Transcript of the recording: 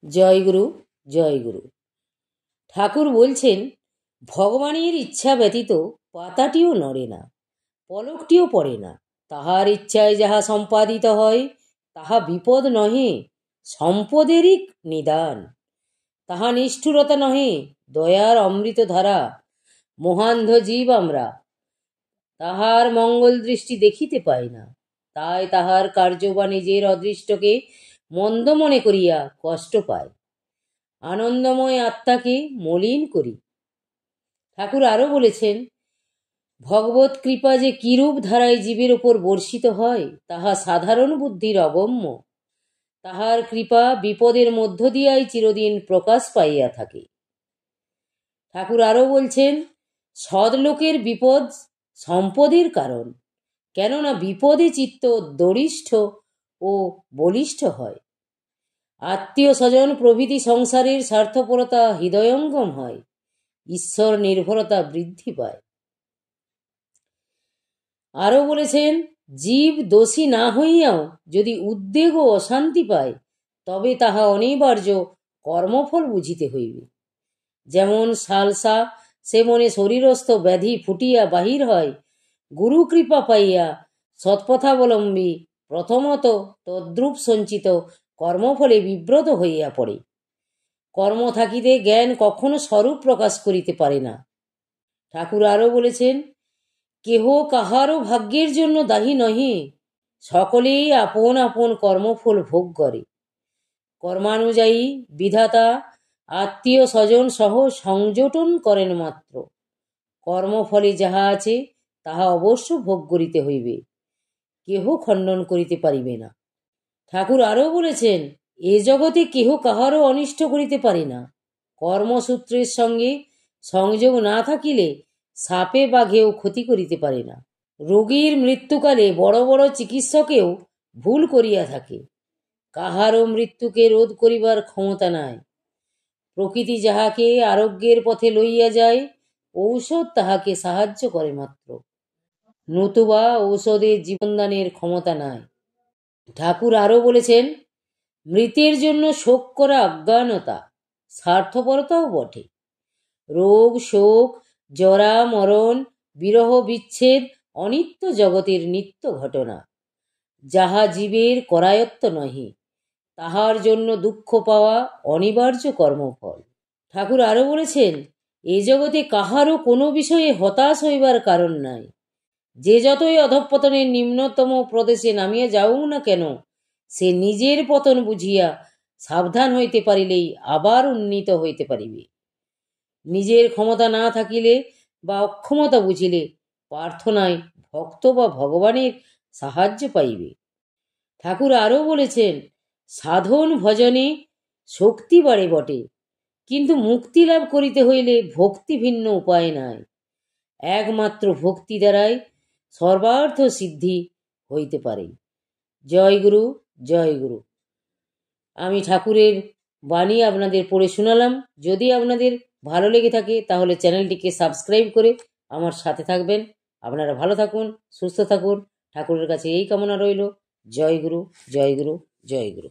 জয়গুরু জয়গুরু। ঠাকুর বলছেন, ভগবানের ইচ্ছা ব্যতীত পাতাটিও নড়ে না, পলকটিও পড়ে না। তাহার ইচ্ছায় যাহা সম্পাদিত হয় তাহা বিপদ নহে, সম্পদেরই নিদান। তাহা নিষ্ঠুরতা নহে, দয়ার অমৃত ধারা। মহান্ধ জীব আমরা, তাহার মঙ্গল দৃষ্টি দেখিতে পাই না। তাই তাহার কার্য বা নিজের অদৃষ্টকে মন্দ মনে করিয়া কষ্ট পায়, আনন্দময় আত্মাকে মলিন করি। ঠাকুর আরো বলেছেন, ভগবত কৃপা যে কিরূপ ধারায় জীবের উপর বর্ষিত হয় তাহা সাধারণ বুদ্ধির অগম্য। তাহার কৃপা বিপদের মধ্য দিয়াই চিরদিন প্রকাশ পাইয়া থাকে। ঠাকুর আরো বলছেন, সৎলোকের বিপদ সম্পদের কারণ, কেননা বিপদে চিত্ত দরিষ্ঠ ও বলিষ্ঠ হয়। আত্মীয় স্বজন প্রভৃতি সংসারের স্বার্থপরতা হৃদয়ঙ্গম হয়, ঈশ্বর নির্ভরতা বৃদ্ধি পায়। আরো বলেছেন, জীব দোষী না হইয়াও যদি উদ্বেগ ও অশান্তি পায় তবে তাহা অনিবার্য কর্মফল বুঝিতে হইবে। যেমন সালসা সেবনে শরীরস্থ ব্যাধি ফুটিয়া বাহির হয়, গুরু কৃপা পাইয়া সৎপথাবলম্বী প্রথমত তদ্রূপ সঞ্চিত কর্মফলে বিব্রত হইয়া পড়ে। কর্ম থাকিতে জ্ঞান কখনো স্বরূপ প্রকাশ করিতে পারে না। ঠাকুর আরো বলেছেন, কেহ কাহারও ভাগ্যের জন্য দায়ী নহে, সকলেই আপন আপন কর্মফল ভোগ করে। কর্মানুযায়ী বিধাতা আত্মীয় স্বজন সহ সংযোটন করেন মাত্র। কর্মফলে যাহা আছে তাহা অবশ্য ভোগ করিতে হইবে, কেহ খণ্ডন করিতে পারিবে না। ঠাকুর আরও বলেছেন, এ জগতে কেহ কাহারও অনিষ্ট করিতে পারে না। কর্মসূত্রের সঙ্গে সংযোগ না থাকিলে সাপে বাঘেও ক্ষতি করিতে পারে না। রোগীর মৃত্যুকালে বড় বড় চিকিৎসকেও ভুল করিয়া থাকে, কাহারও মৃত্যুকে রোধ করিবার ক্ষমতা নাই। প্রকৃতি যাহাকে আরোগ্যের পথে লইয়া যায়, ঔষধ তাহাকে সাহায্য করে মাত্র, নতুবা ঔষধের জীবনদানের ক্ষমতা নাই। ঠাকুর আরো বলেছেন, মৃতের জন্য শোক করা অজ্ঞানতা, স্বার্থপরতাও বটে। রোগ শোক জরা মরণ বিরহ বিচ্ছেদ অনিত্য জগতের নিত্য ঘটনা, যাহা জীবের করায়ত্ত নহে, তাহার জন্য দুঃখ পাওয়া অনিবার্য কর্মফল। ঠাকুর আরো বলেছেন, এ জগতে কাহারও কোনো বিষয়ে হতাশ হইবার কারণ নাই। যে যতই অধঃপতনের নিম্নতম প্রদেশে নামিয়া যাও না কেন, সে নিজের পতন বুঝিয়া সাবধান হইতে পারিলেই আবার উন্নীত হইতে পারিবে। নিজের ক্ষমতা না থাকিলে বা অক্ষমতা বুঝিলে প্রার্থনায় ভক্ত বা ভগবানের সাহায্য পাইবে। ঠাকুর আরও বলেছেন, সাধন ভজনে শক্তি বাড়ে বটে, কিন্তু মুক্তি লাভ করিতে হইলে ভক্তি ভিন্ন উপায় নাই। একমাত্র ভক্তি দ্বারাই সর্বার্থ সিদ্ধি হইতে পারে। জয় গুরু জয় গুরু। আমি ঠাকুরের বাণী আপনাদের পড়ে শোনালাম। যদি আপনাদের ভালো লেগে থাকে তাহলে চ্যানেলটিকে সাবস্ক্রাইব করে আমার সাথে থাকবেন। আপনারা ভালো থাকুন, সুস্থ থাকুন, ঠাকুরের কাছে এই কামনা রইল। জয় গুরু জয় গুরু জয় গুরু।